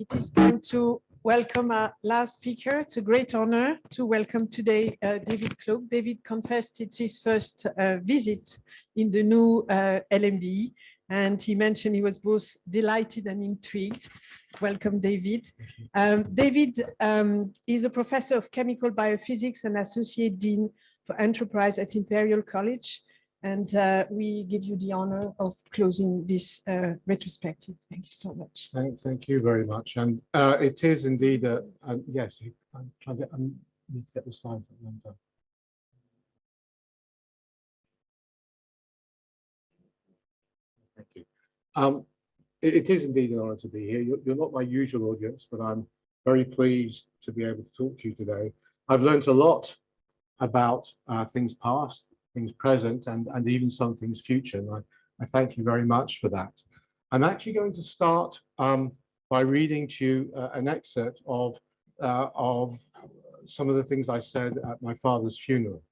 It is time to welcome our last speaker. It's a great honor to welcome today David Klug. David confessed it's his first visit in the new LMB, and he mentioned he was both delighted and intrigued. Welcome, David. David is a professor of chemical biophysics and associate dean for enterprise at Imperial College. And we give you the honor of closing this retrospective. Thank you so much. Thank you very much. And it is indeed, yes, I need to get the slides up. Thank you. It is indeed an honor to be here. You're not my usual audience, but I'm very pleased to be able to talk to you today. I've learned a lot about things past, things present, and even some things future. And I thank you very much for that. I'm actually going to start by reading to you an excerpt of some of the things I said at my father's funeral.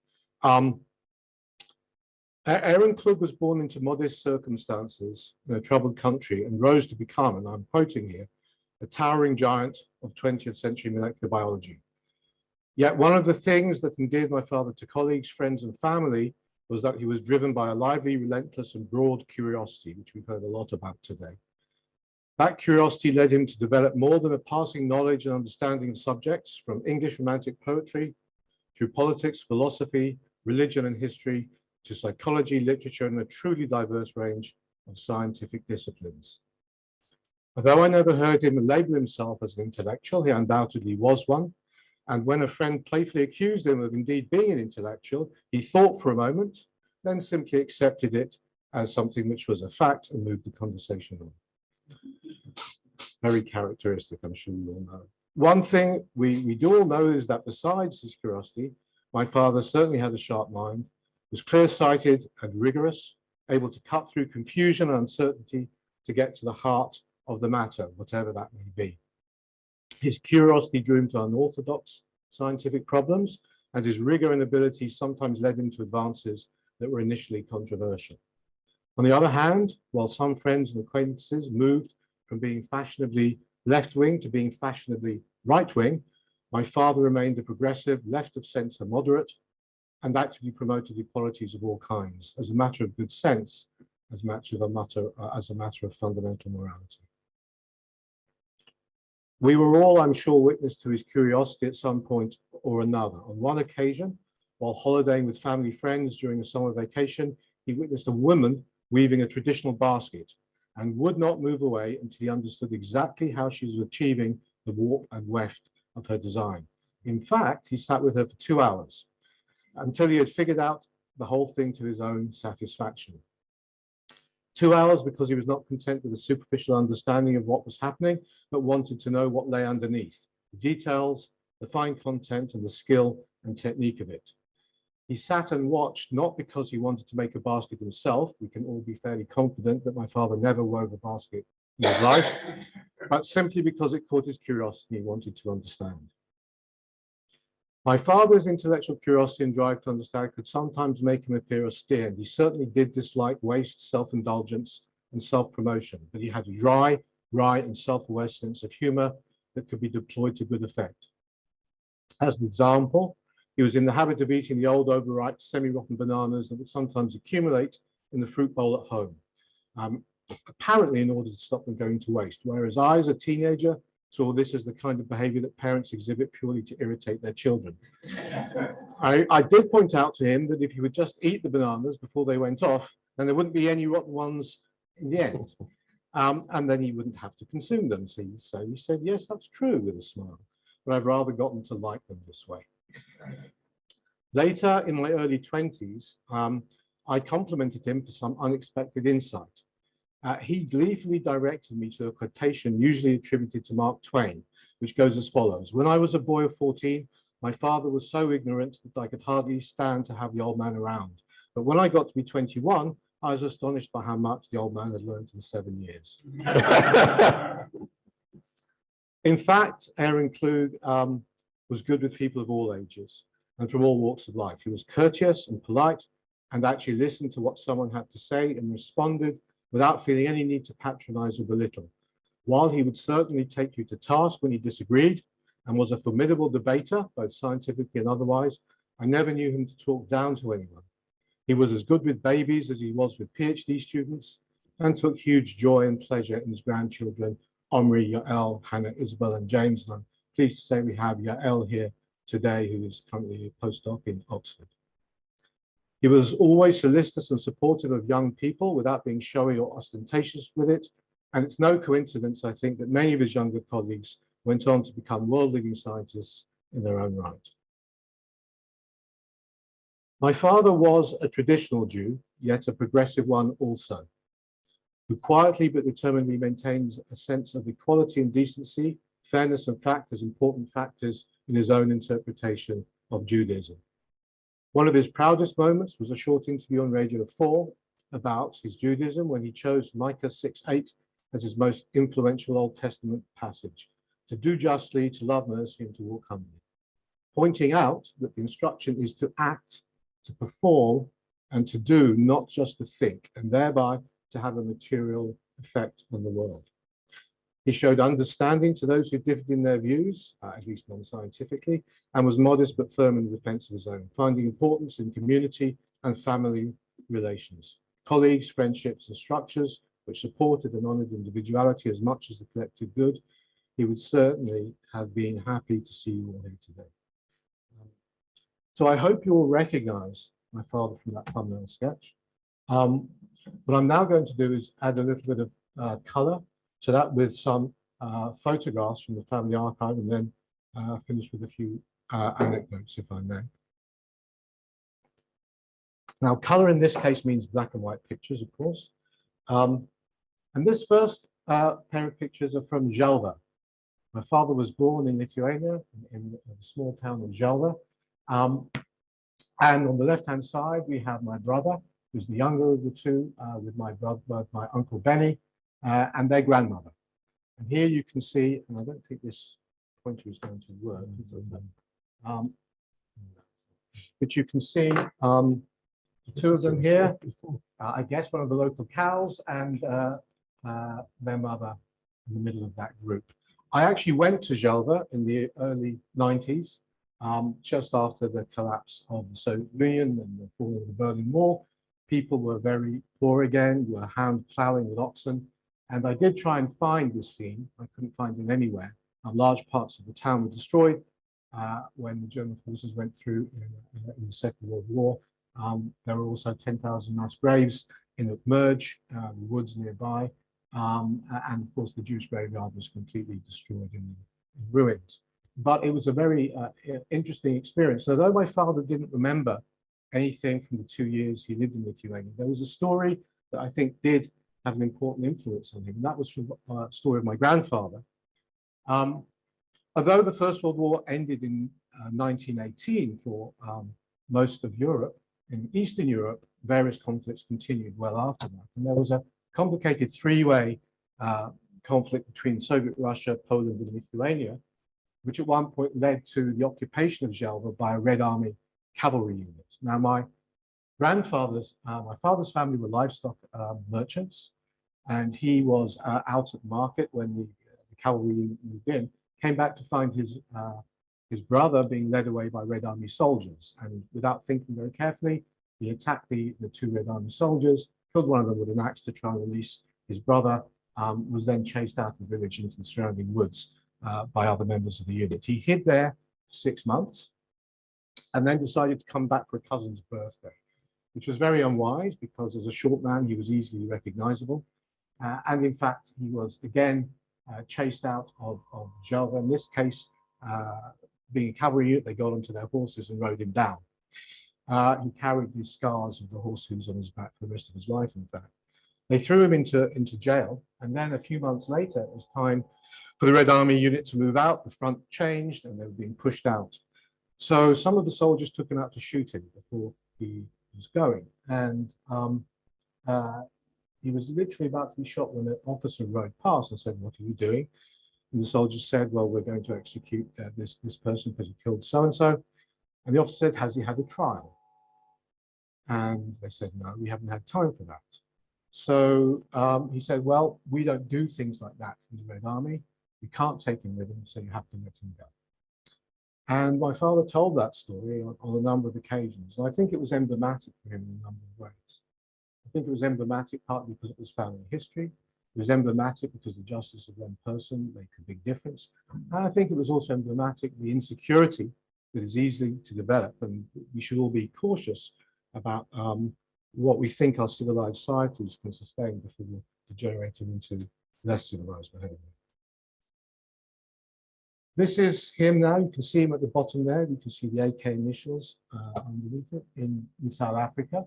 Aaron Klug was born into modest circumstances in a troubled country and rose to become, and I'm quoting here, a towering giant of 20th century molecular biology. Yet one of the things that endeared my father to colleagues, friends, and family was that he was driven by a lively, relentless, and broad curiosity, which we've heard a lot about today. That curiosity led him to develop more than a passing knowledge and understanding of subjects, from English Romantic poetry, through politics, philosophy, religion, and history, to psychology, literature, and a truly diverse range of scientific disciplines. Although I never heard him label himself as an intellectual, he undoubtedly was one. And when a friend playfully accused him of indeed being an intellectual, he thought for a moment, then simply accepted it as something which was a fact and moved the conversation on. Very characteristic, I'm sure you all know. One thing we do all know is that besides his curiosity, my father certainly had a sharp mind, was clear-sighted and rigorous, able to cut through confusion and uncertainty to get to the heart of the matter, whatever that may be. His curiosity drew him to unorthodox scientific problems, and his rigor and ability sometimes led him to advances that were initially controversial. On the other hand, while some friends and acquaintances moved from being fashionably left-wing to being fashionably right-wing, my father remained a progressive, left-of-centre moderate, and actively promoted equalities of all kinds as a matter of good sense, as a matter of fundamental morality. We were all, I'm sure, witness to his curiosity at some point or another. On one occasion, while holidaying with family friends during a summer vacation, he witnessed a woman weaving a traditional basket and would not move away until he understood exactly how she was achieving the warp and weft of her design. In fact, he sat with her for 2 hours until he had figured out the whole thing to his own satisfaction. 2 hours because he was not content with a superficial understanding of what was happening, but wanted to know what lay underneath, the details, the fine content, and the skill and technique of it. He sat and watched not because he wanted to make a basket himself. We can all be fairly confident that my father never wove a basket in his life, but simply because it caught his curiosity and he wanted to understand. My father's intellectual curiosity and drive to understand could sometimes make him appear austere, and he certainly did dislike waste, self-indulgence, and self-promotion, but he had a dry, and self-aware sense of humor that could be deployed to good effect. As an example, he was in the habit of eating the old overripe, semi-rotten bananas that would sometimes accumulate in the fruit bowl at home, apparently in order to stop them going to waste, whereas I, as a teenager, saw this as the kind of behavior that parents exhibit purely to irritate their children. I did point out to him that if he would just eat the bananas before they went off, then there wouldn't be any rotten ones in the end. And then he wouldn't have to consume them. So he said, yes, that's true, with a smile, but I've rather gotten to like them this way. Later, in my early 20s, I complimented him for some unexpected insight. He gleefully directed me to a quotation usually attributed to Mark Twain, which goes as follows. When I was a boy of 14, my father was so ignorant that I could hardly stand to have the old man around. But when I got to be 21, I was astonished by how much the old man had learned in 7 years. In fact, Aaron Klug was good with people of all ages and from all walks of life. He was courteous and polite and actually listened to what someone had to say and responded without feeling any need to patronize or belittle. While he would certainly take you to task when he disagreed and was a formidable debater, both scientifically and otherwise, I never knew him to talk down to anyone. He was as good with babies as he was with PhD students and took huge joy and pleasure in his grandchildren, Omri, Yael, Hannah, Isabel, and James. And I'm pleased to say we have Yael here today, who is currently a postdoc in Oxford. He was always solicitous and supportive of young people without being showy or ostentatious with it. And it's no coincidence, I think, that many of his younger colleagues went on to become world-leading scientists in their own right. My father was a traditional Jew, yet a progressive one also, who quietly but determinedly maintains a sense of equality and decency, fairness and fact as important factors in his own interpretation of Judaism. One of his proudest moments was a short interview on Radio 4 about his Judaism when he chose Micah 6:8 as his most influential Old Testament passage, to do justly, to love mercy, and to walk humbly, pointing out that the instruction is to act, to perform, and to do, not just to think, and thereby to have a material effect on the world. He showed understanding to those who differed in their views, at least non-scientifically, and was modest but firm in the defense of his own, finding importance in community and family relations, colleagues, friendships, and structures which supported and honored individuality as much as the collective good. He would certainly have been happy to see you all here today. So I hope you all recognize my father from that thumbnail sketch. What I'm now going to do is add a little bit of color to that with some photographs from the family archive, and then finish with a few anecdotes, if I may. Now, color in this case means black and white pictures, of course. And this first pair of pictures are from Želva. My father was born in Lithuania, in the small town of Želva. And on the left-hand side, we have my brother, who's the younger of the two, with my uncle Benny, and their grandmother. And here you can see, and I don't think this pointer is going to work, but you can see the two of them here. I guess one of the local cows and their mother in the middle of that group. I actually went to Želva in the early 90s, just after the collapse of the Soviet Union and the fall of the Berlin Wall. People were very poor again, were hand plowing with oxen. And I did try and find this scene. I couldn't find it anywhere. Large parts of the town were destroyed when the German forces went through in the Second World War. There were also 10,000 mass graves in Upmerge, the woods nearby. And of course, the Jewish graveyard was completely destroyed in ruins. But it was a very interesting experience. So although my father didn't remember anything from the 2 years he lived in Lithuania, there was a story that I think did have an important influence on him. And that was from a story of my grandfather. Although the First World War ended in 1918 for most of Europe, in Eastern Europe, various conflicts continued well after that. And there was a complicated three-way conflict between Soviet Russia, Poland, and Lithuania, which at one point led to the occupation of Želva by a Red Army cavalry unit. Now, my father's family were livestock merchants, and he was out at the market when the cavalry unit moved in, came back to find his brother being led away by Red Army soldiers. And without thinking very carefully, he attacked the two Red Army soldiers, killed one of them with an axe to try and release his brother, was then chased out of the village into the surrounding woods by other members of the unit. He hid there 6 months and then decided to come back for a cousin's birthday, which was very unwise because as a short man, he was easily recognizable. And in fact, he was again chased out of Želva. In this case, being a cavalry unit, they got onto their horses and rode him down. He carried the scars of the horse hooves on his back for the rest of his life, in fact. They threw him into jail, and then a few months later, it was time for the Red Army unit to move out. The front changed, and they were being pushed out. So some of the soldiers took him out to shoot him before he was going. And he was literally about to be shot when an officer rode past and said, "What are you doing?" And the soldiers said, "Well, we're going to execute this person because he killed so-and-so." And the officer said, "Has he had a trial?" And they said, "No, we haven't had time for that." So he said, well, we don't do things like that in the Red Army. We can't take him with him, so you have to let him go. And my father told that story on a number of occasions. And I think it was emblematic for him in a number of ways. I think it was emblematic partly because it was family history. It was emblematic because the justice of one person makes a big difference. And I think it was also emblematic the insecurity that is easy to develop. And we should all be cautious about what we think our civilized societies can sustain before we're degenerating into less civilized behavior. This is him now. You can see him at the bottom there. You can see the AK initials underneath it in South Africa.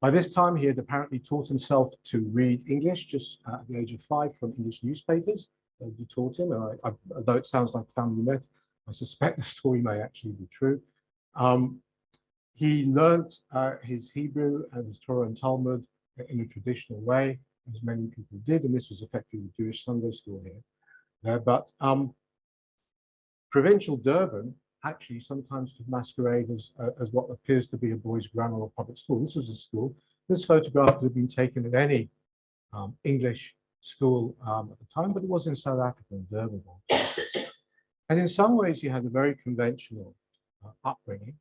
By this time, he had apparently taught himself to read English just at the age of 5 from English newspapers. He taught him, and although it sounds like family myth, I suspect the story may actually be true. He learnt his Hebrew and his Torah and Talmud in a traditional way, as many people did, and this was effectively Jewish Sunday school here. But provincial Durban actually sometimes could masquerade as what appears to be a boys' grammar or public school. This was a school. This photograph could have been taken at any English school at the time, but it was in South Africa, in Durban. And in some ways, he had a very conventional upbringing,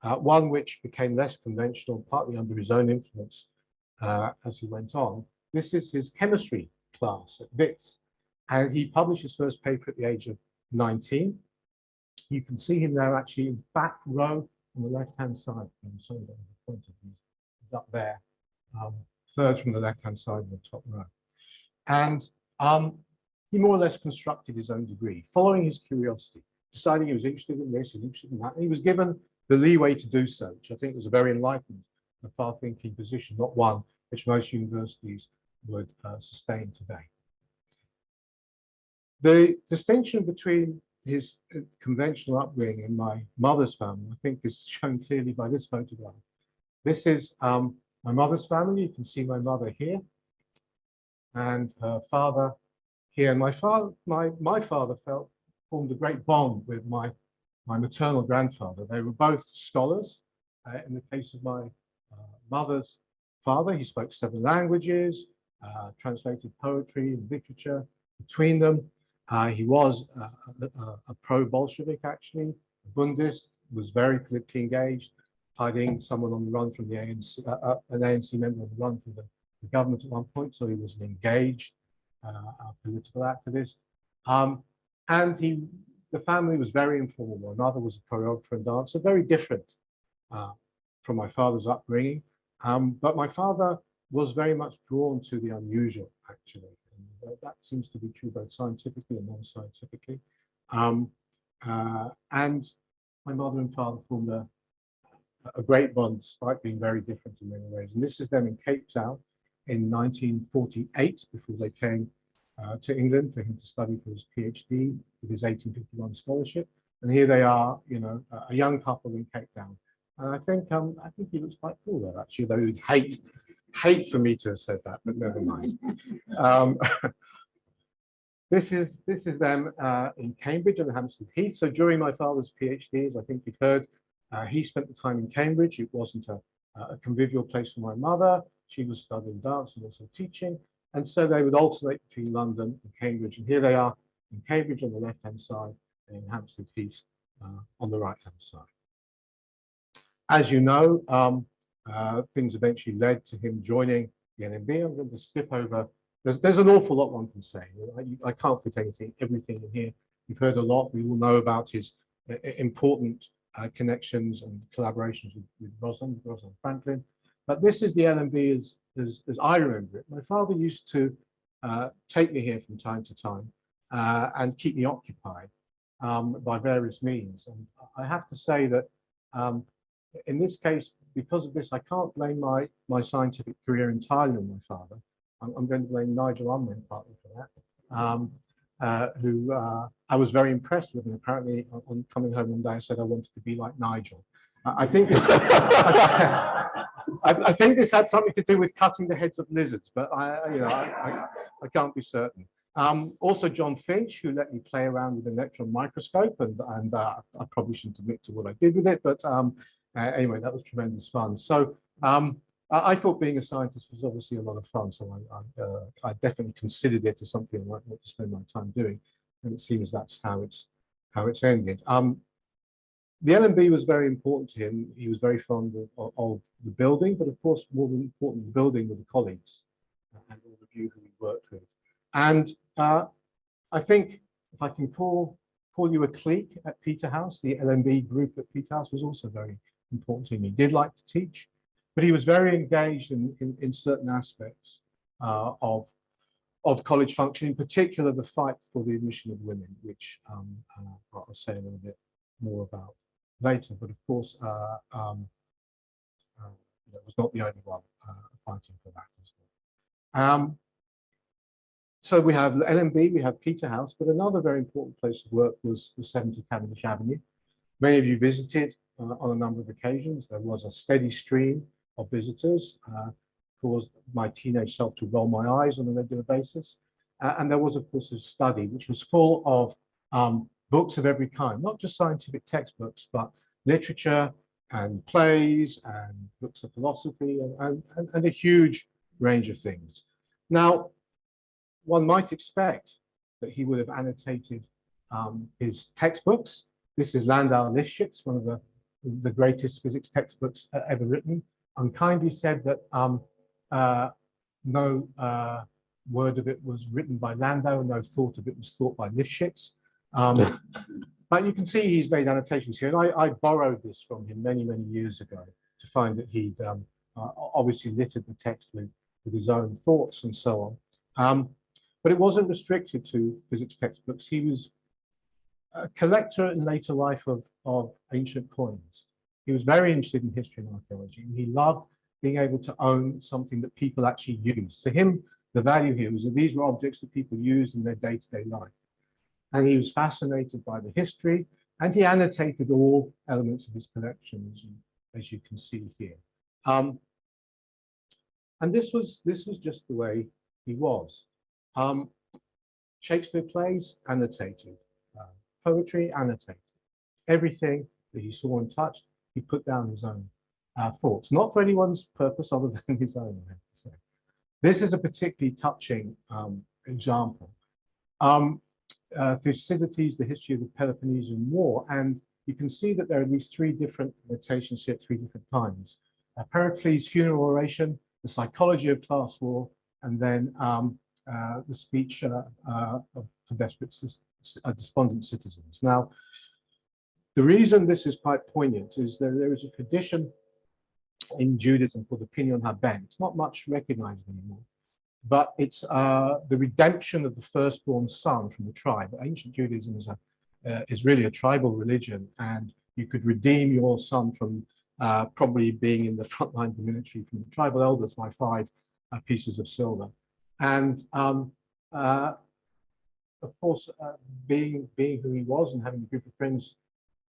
one which became less conventional, partly under his own influence as he went on. This is his chemistry class at Wits, and he published his first paper at the age of 19. You can see him there actually in back row on the left-hand side. I'm sorry, the pointer, he's up there, third from the left-hand side in the top row. And he more or less constructed his own degree, following his curiosity, deciding he was interested in this and interested in that. And he was given the leeway to do so, which I think was a very enlightened and far-thinking position, not one which most universities would sustain today. The distinction between his conventional upbringing and my mother's family, I think, is shown clearly by this photograph. This is my mother's family. You can see my mother here, and her father here. And my father formed a great bond with my maternal grandfather. They were both scholars. In the case of my mother's father, he spoke 7 languages, translated poetry and literature between them. He was a pro-Bolshevik, actually, a Bundist, was very politically engaged, hiding someone on the run from the ANC, an ANC member on the run from the government at one point, so he was an engaged political activist. And the family was very informal. My mother was a choreographer and dancer, very different from my father's upbringing. But my father was very much drawn to the unusual, actually. That seems to be true both scientifically and non-scientifically. And my mother and father formed a great bond, despite being very different in many ways. And this is them in Cape Town in 1948, before they came to England for him to study for his PhD with his 1851 scholarship. And here they are, you know, a young couple in Cape Town. And I think he looks quite cool there, actually, though he'd hate for me to have said that, but never mind. This is them in Cambridge on Hampstead Heath. So during my father's PhD, as I think you've heard, he spent the time in Cambridge. It wasn't a convivial place for my mother. She was studying dance and also teaching. And so they would alternate between London and Cambridge. And here they are in Cambridge on the left-hand side and in Hampstead Heath on the right-hand side. As you know, things eventually led to him joining the LMB. I'm going to skip over. There's an awful lot one can say. I can't fit everything in here. You've heard a lot. We all know about his important connections and collaborations with Rosalind Franklin. But this is the LMB as I remember it. My father used to take me here from time to time and keep me occupied by various means. And I have to say that in this case, because of this, I can't blame my scientific career entirely on my father. I'm going to blame Nigel Unwin partly for that, who I was very impressed with. And apparently, on coming home one day, I said I wanted to be like Nigel. I think this, I think this had something to do with cutting the heads of lizards, but I can't be certain. Also, John Finch, who let me play around with an electron microscope, and I probably shouldn't admit to what I did with it, but anyway, that was tremendous fun. So I thought being a scientist was obviously a lot of fun, so I definitely considered it as something I might want to spend my time doing, and it seems that's how it's ended. The LMB was very important to him. He was very fond of the building, but of course, more than important, the building with the colleagues and all of you who he worked with. And I think if I can call you a clique at Peterhouse, the LMB group at Peterhouse was also very important to him. He did like to teach, but he was very engaged in certain aspects of college function, in particular the fight for the admission of women, which I'll say a little bit more about later. But of course, it was not the only one fighting for that as well. So we have LMB, we have Peterhouse, but another very important place of work was 70 Cavendish Avenue. Many of you visited on a number of occasions. There was a steady stream of visitors, caused my teenage self to roll my eyes on a regular basis. And there was, of course, a study which was full of books of every kind, not just scientific textbooks, but literature and plays and books of philosophy and a huge range of things. Now, one might expect that he would have annotated his textbooks. This is Landau Lifshitz, one of the greatest physics textbooks ever written, unkindly said that no word of it was written by Landau, no thought of it was thought by Lifshitz. But you can see he's made annotations here, and I borrowed this from him many, many years ago to find that he'd obviously littered the text with his own thoughts and so on. But it wasn't restricted to physics textbooks. He was a collector in later life of ancient coins. He was very interested in history and archaeology, and he loved being able to own something that people actually used. To him, the value here was that these were objects that people used in their day-to-day life. And he was fascinated by the history, and he annotated all elements of his collection, as you can see here. And this was just the way he was. Shakespeare plays, annotated. Poetry, annotated. Everything that he saw and touched, he put down his own thoughts, not for anyone's purpose other than his own, I have to say. This is a particularly touching example. Thucydides, the history of the Peloponnesian War, and you can see that there are these three different annotations here at three different times. Pericles' funeral oration, the psychology of class war, and then the speech for desperate, despondent citizens. Now, the reason this is quite poignant is that there is a tradition in Judaism called the Pinyon HaBen. It's not much recognized anymore, but it's the redemption of the firstborn son from the tribe. Ancient Judaism is really a tribal religion, and you could redeem your son from probably being in the front line of the military from the tribal elders by 5 pieces of silver. And of course, being who he was and having a group of friends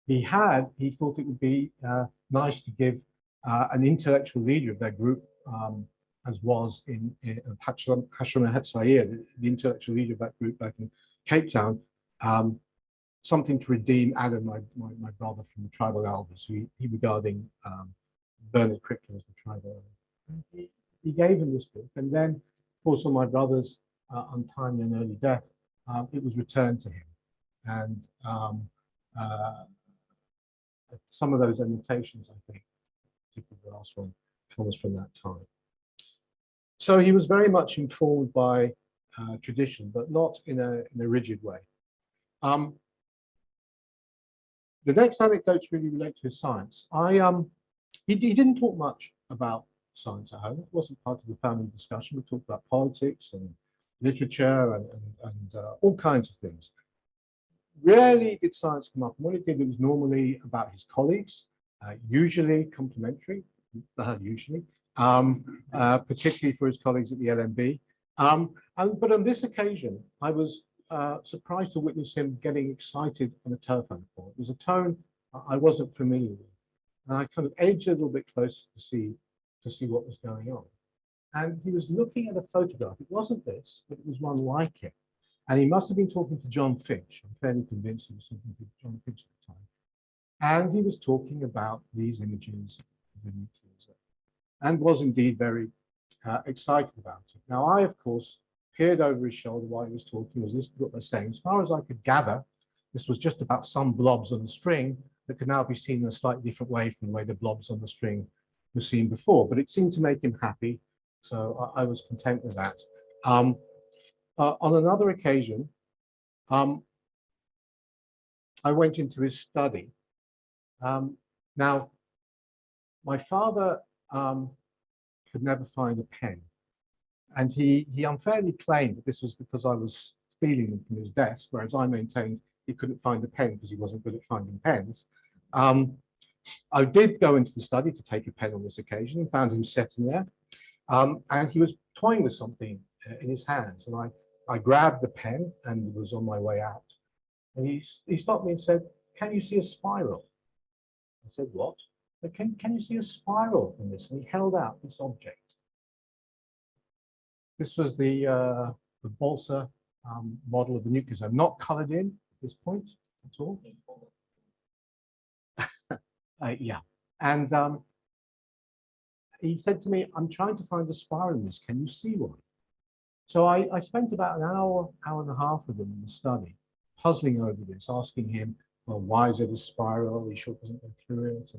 he thought it would be nice to give an intellectual leader of their group, as was in Hashem Hetzair, the intellectual leader of that group back in Cape Town, something to redeem Adam, my brother, from the tribal elders, who he regarding Bernard Crichton as the tribal elder. He gave him this book, and then, of course, on my brother's untimely and early death, it was returned to him. And some of those annotations, I think, particularly the last one, comes from that time. So he was very much informed by tradition, but not in a rigid way. The next anecdotes really relate to his science. He didn't talk much about science at home. It wasn't part of the family discussion. We talked about politics and literature and all kinds of things. Rarely did science come up. And what it did, it was normally about his colleagues, usually complimentary, particularly for his colleagues at the LMB. But on this occasion, I was surprised to witness him getting excited on a telephone call. It was a tone I wasn't familiar with. And I kind of edged a little bit closer to see what was going on. And he was looking at a photograph. It wasn't this, but it was one like it. And he must have been talking to John Finch. I'm fairly convinced he was talking to John Finch at the time. And he was talking about these images of the nucleus. and was indeed very excited about it. Now, I, of course, peered over his shoulder while he was talking, was listening to what they were saying. As far as I could gather, this was just about some blobs on the string that could now be seen in a slightly different way from the way the blobs on the string were seen before, but it seemed to make him happy, so I was content with that. On another occasion, I went into his study. Now, my father could never find a pen, and he unfairly claimed that this was because I was stealing them from his desk, whereas I maintained he couldn't find a pen because he wasn't good at finding pens. I did go into the study to take a pen on this occasion and found him sitting there, and he was toying with something in his hands, and I grabbed the pen and was on my way out. And he stopped me and said, "Can you see a spiral?" I said, "What?" Can you see a spiral in this?" And he held out this object. This was the Balsa model of the nucleosome, not colored in at this point at all. Yeah, and he said to me, "I'm trying to find a spiral in this. Can you see one?" So I spent about an hour and a half with him in the study, puzzling over this, asking him, well, why is it a spiral? He sure doesn't go through it.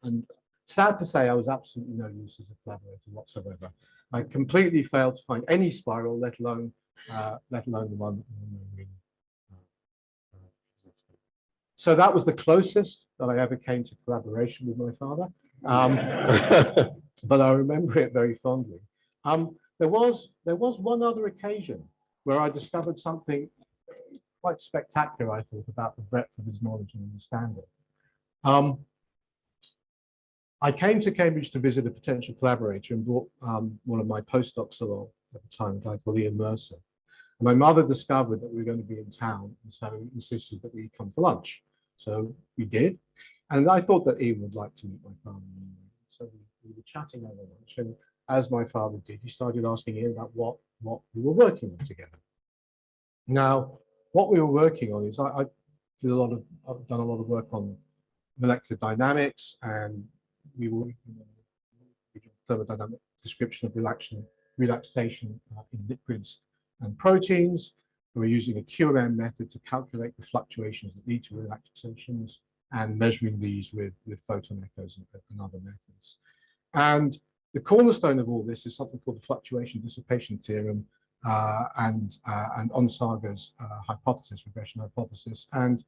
And sad to say, I was absolutely no use as a collaborator whatsoever. I completely failed to find any spiral, let alone the one. So that was the closest that I ever came to collaboration with my father. But I remember it very fondly. There was one other occasion where I discovered something quite spectacular, I thought, about the breadth of his knowledge and understanding. I came to Cambridge to visit a potential collaborator and brought one of my postdocs along at the time, a guy called Ian Mercer. And my mother discovered that we were going to be in town, and so insisted that we come for lunch. So we did, and I thought that Ian would like to meet my father. So we were chatting over lunch, and as my father did, he started asking Ian about what we were working on together. Now, what we were working on is I've done a lot of work on molecular dynamics, and we were working on thermodynamic description of relaxation in liquids and proteins. We were using a QM method to calculate the fluctuations that lead to relaxations and measuring these with photon echoes and other methods. And the cornerstone of all this is something called the fluctuation dissipation theorem and Onsaga's hypothesis, regression hypothesis. And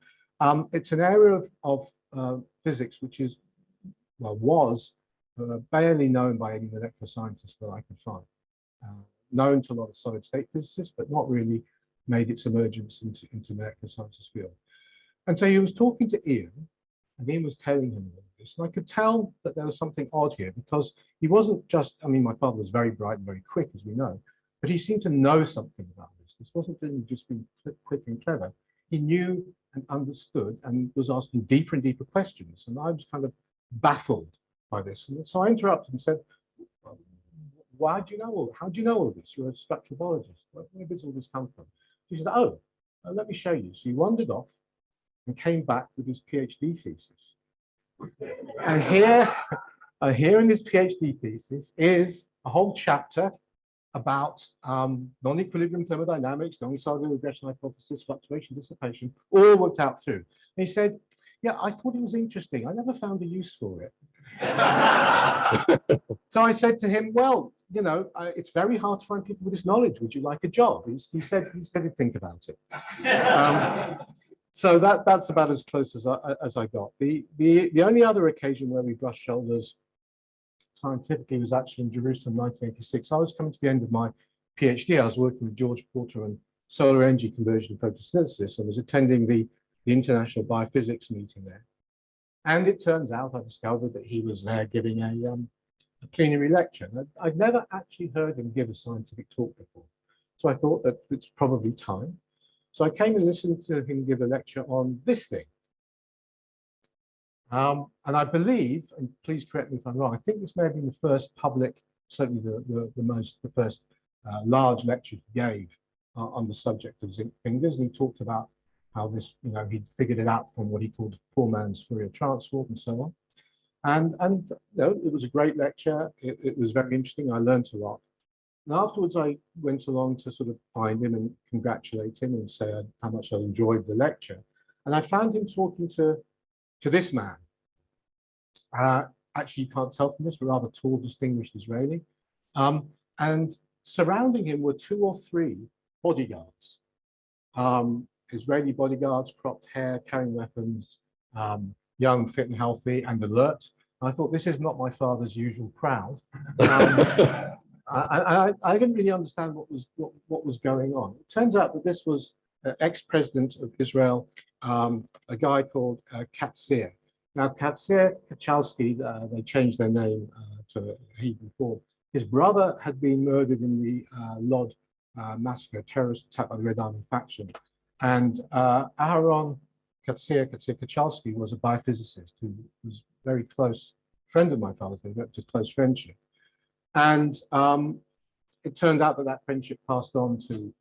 it's an area of physics which is, well, was barely known by any molecular scientist that I could find. Known to a lot of solid state physicists, but not really made its emergence into molecular sciences field. And so he was talking to Ian, and Ian was telling him all of this. And I could tell that there was something odd here, because he wasn't just, I mean, my father was very bright and very quick, as we know, but he seemed to know something about this. This wasn't just being quick and clever. He knew and understood and was asking deeper and deeper questions. And I was kind of baffled by this. And so I interrupted and said, why do you know all? How do you know all this? You're a structural biologist. Where does all this come from? He said, oh, let me show you. So he wandered off and came back with his PhD thesis. And here in his PhD thesis is a whole chapter about non-equilibrium thermodynamics, non-Onsaga's regression hypothesis, fluctuation dissipation, all worked out through. And he said, yeah, I thought it was interesting. I never found a use for it. So I said to him, well, you know, it's very hard to find people with this knowledge. Would you like a job? He said he'd think about it. So that's about as close as I got. The only other occasion where we brushed shoulders scientifically was actually in Jerusalem, 1986. I was coming to the end of my PhD. I was working with George Porter on solar energy conversion and photosynthesis. I was attending the International Biophysics meeting there. And it turns out I discovered that he was there giving a plenary lecture. I'd never actually heard him give a scientific talk before. So I thought that it's probably time. So I came and listened to him give a lecture on this thing. And I believe, and please correct me if I'm wrong, I think this may have been the first public, certainly the first large lecture he gave on the subject of zinc fingers. And he talked about how this, you know, he'd figured it out from what he called poor man's Fourier transform and so on. And you know, it was a great lecture. It was very interesting. I learned a lot. And afterwards, I went along to sort of find him and congratulate him and say how much I enjoyed the lecture. And I found him talking to this man. Actually, you can't tell from this, rather tall, distinguished Israeli. And surrounding him were 2 or 3 bodyguards. Israeli bodyguards, cropped hair, carrying weapons, young, fit and healthy and alert. I thought, this is not my father's usual crowd. I didn't really understand what was going on. It turns out that this was ex-president of Israel, a guy called Katzir. Now, Katzir Kachalski, they changed their name to Hebrew form. His brother had been murdered in the Lod massacre, terrorist attack by the Red Army faction. And Aharon Katzir Kachalski was a biophysicist who was a very close friend of my father's. They developed a close friendship. And it turned out that that friendship passed on to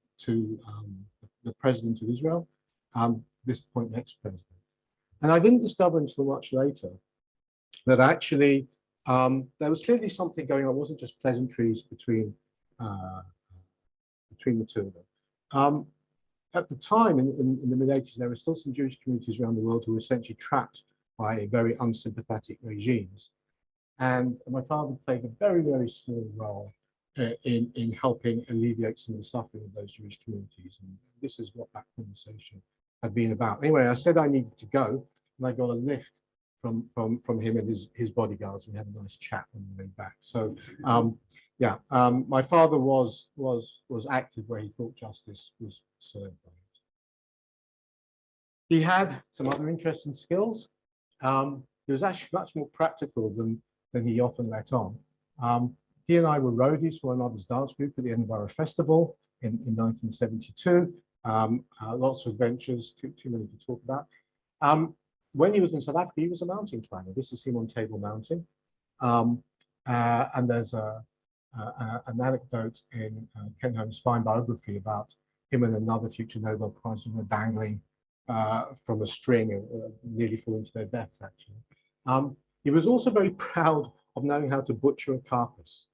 the president of Israel, this point ex-president. And I didn't discover until much later that actually there was clearly something going on. It wasn't just pleasantries between the 2 of them. At the time, in the mid-80s, there were still some Jewish communities around the world who were essentially trapped by very unsympathetic regimes. And my father played a very, very small role in helping alleviate some of the suffering of those Jewish communities. And this is what that conversation had been about. Anyway, I said I needed to go, and I got a lift from him and his bodyguards. We had a nice chat on the way back. So, yeah, my father was active where he thought justice was served by it. He had some other interesting skills. He was actually much more practical than he often let on. He and I were roadies for my mother's dance group at the Edinburgh Festival in 1972. Lots of adventures, too many to talk about. When he was in South Africa, he was a mountain climber. This is him on Table Mountain. And there's an anecdote in Ken Holmes' fine biography about him and another future Nobel Prize winner dangling from a string and nearly falling to their deaths, actually. He was also very proud of knowing how to butcher a carcass.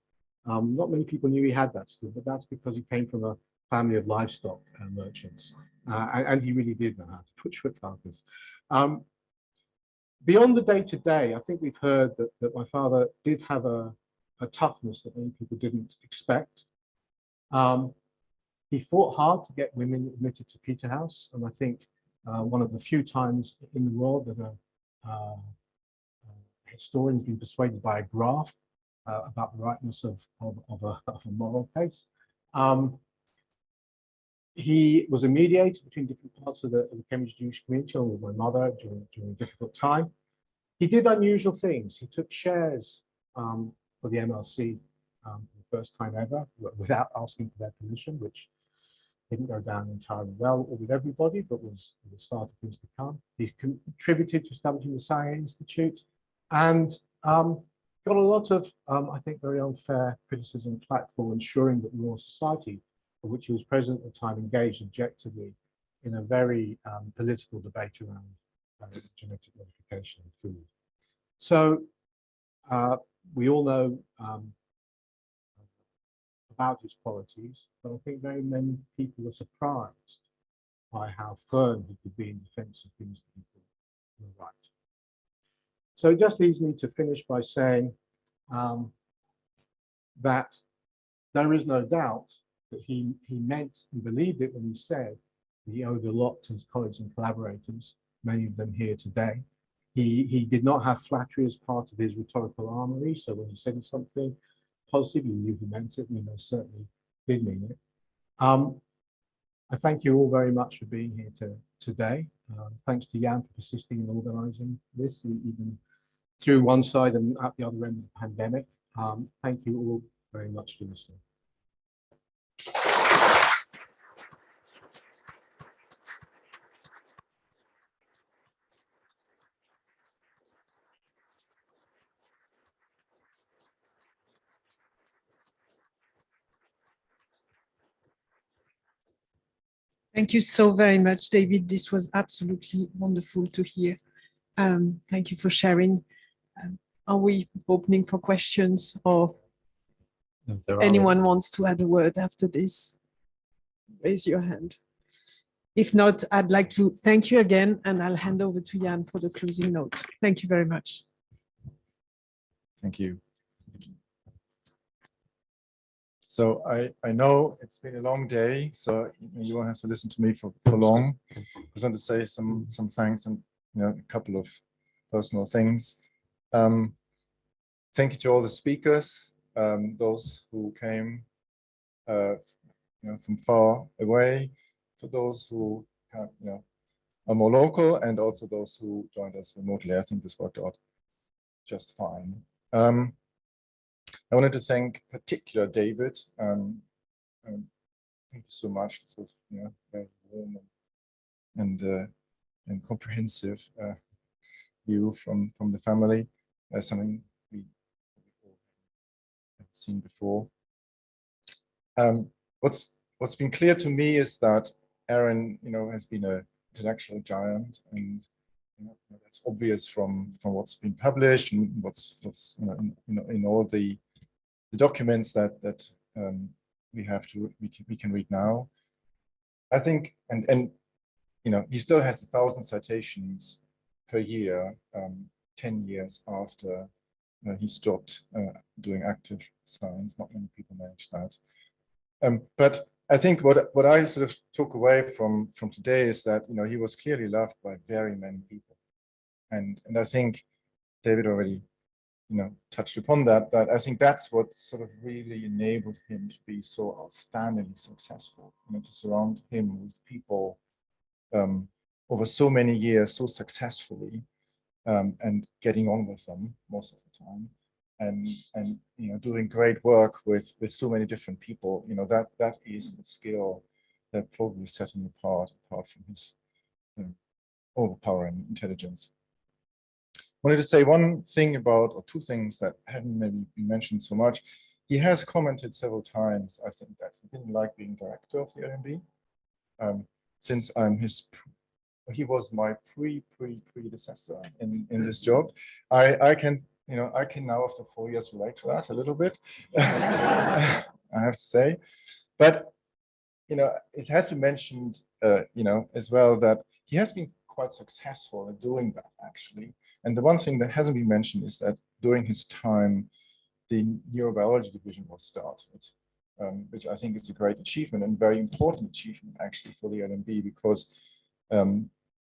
Not many people knew he had that skill, but that's because he came from a family of livestock merchants. And he really did know how to butcher a carcass. Beyond the day-to-day, I think we've heard that my father did have a toughness that many people didn't expect. He fought hard to get women admitted to Peterhouse, and I think one of the few times in the world that a historian's been persuaded by a graph about the rightness of a moral case. He was a mediator between different parts of the Cambridge Jewish community, along with my mother during a difficult time. He did unusual things. He took shares for the MLC for the first time ever, without asking for their permission, which didn't go down entirely well or with everybody, but was the start of things to come. He contributed to establishing the Science Institute and got a lot of, I think, very unfair criticism for ensuring that the Royal Society, for which he was president at the time, engaged objectively in a very political debate around genetic modification of food. So we all know about his qualities, but I think very many people were surprised by how firm he could be in defense of things that he thought were right. So it just leaves me to finish by saying that there is no doubt that he meant and believed it when he said that he owed a lot to his colleagues and collaborators, many of them here today. He did not have flattery as part of his rhetorical armory, so when he said something positive, you knew he meant it, and he most certainly did mean it. I thank you all very much for being here today. Thanks to Jan for persisting in organising this, even through one side and at the other end of the pandemic. Thank you all very much for listening. Thank you so very much, David. This was absolutely wonderful to hear. Thank you for sharing. are we opening for questions, or If there are anyone wants to add a word after this? Raise your hand. If not, I'd like to thank you again, and I'll hand over to Jan for the closing note. Thank you very much. Thank you. So I know it's been a long day, so you won't have to listen to me for long. I just want to say some thanks and a couple of personal things. Thank you to all the speakers, those who came from far away, for those who are more local, and also those who joined us remotely. I think this worked out just fine. I wanted to thank particular David. Thank you so much. This was very warm and comprehensive view from the family. Something we haven't seen before. What's been clear to me is that Aaron, has been an intellectual giant, and that's obvious from what's been published and what's in all the documents that we can read now. I think, and he still has 1,000 citations per year, 10 years after he stopped doing active science. Not many people manage that. But I think what I sort of took away from today is that he was clearly loved by very many people, and I think David already touched upon that. That I think that's what sort of really enabled him to be so outstandingly successful. To surround him with people over so many years so successfully, and getting on with them most of the time, and doing great work with so many different people. That is the skill that probably set him apart from his overpowering intelligence. I wanted to say one thing about, or two things that hadn't maybe been mentioned so much. He has commented several times, I think, that he didn't like being director of the LMB. Since he was my predecessor in this job. I can now, after 4 years, relate to that a little bit. I have to say, but it has been mentioned, as well, that he has been quite successful in doing that, actually. And the one thing that hasn't been mentioned is that during his time, the neurobiology division was started, which I think is a great achievement and very important achievement, actually, for the LMB, because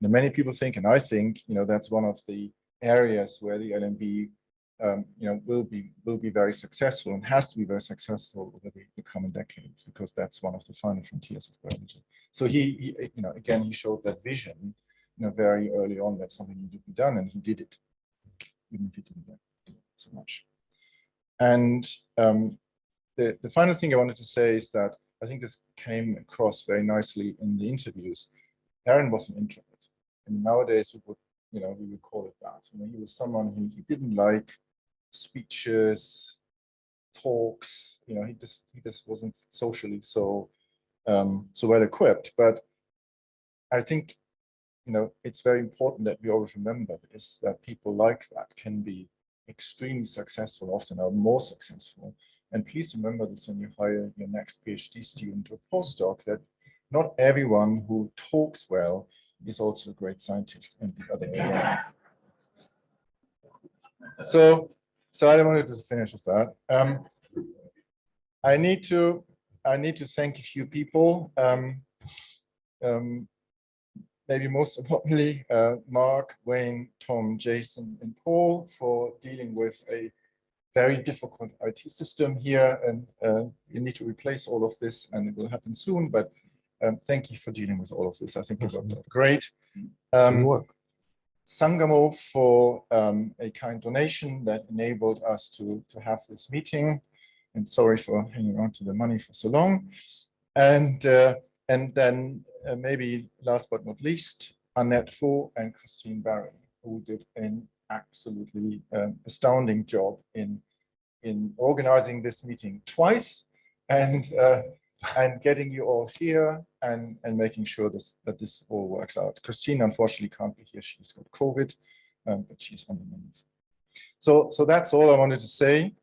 many people think, and I think, that's one of the areas where the LMB, will be very successful, and has to be very successful over the coming decades, because that's one of the final frontiers of biology. So he again, he showed that vision, very early on, that something needed to be done, and he did it, even if he didn't do it so much. And the final thing I wanted to say is that I think this came across very nicely in the interviews. Aaron was an introvert, and nowadays we would call it that. He was someone who he didn't like speeches, talks. He just wasn't socially so well equipped. But I think it's very important that we always remember this, that people like that can be extremely successful, often are more successful. And please remember this when you hire your next PhD student or postdoc, that not everyone who talks well is also a great scientist, and the other way around. So I wanted to finish with that. I need to thank a few people. Maybe most importantly, Mark, Wayne, Tom, Jason, and Paul, for dealing with a very difficult IT system here, and you need to replace all of this, and it will happen soon. But thank you for dealing with all of this. I think it worked out great. Sangamo for a kind donation that enabled us to have this meeting, and sorry for hanging on to the money for so long. And then maybe last but not least, Annette Fu and Christine Barry, who did an absolutely astounding job in organizing this meeting twice, and getting you all here, and making sure that this all works out. Christine unfortunately can't be here. She's got COVID, but she's on the mend. So that's all I wanted to say.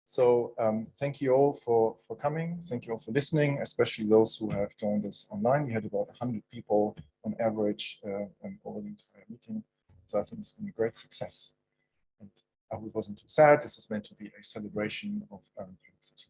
So thank you all for coming. Thank you all for listening, especially those who have joined us online. We had about 100 people on average over the entire meeting. So I think it's been a great success. And I hope it wasn't too sad. This is meant to be a celebration of such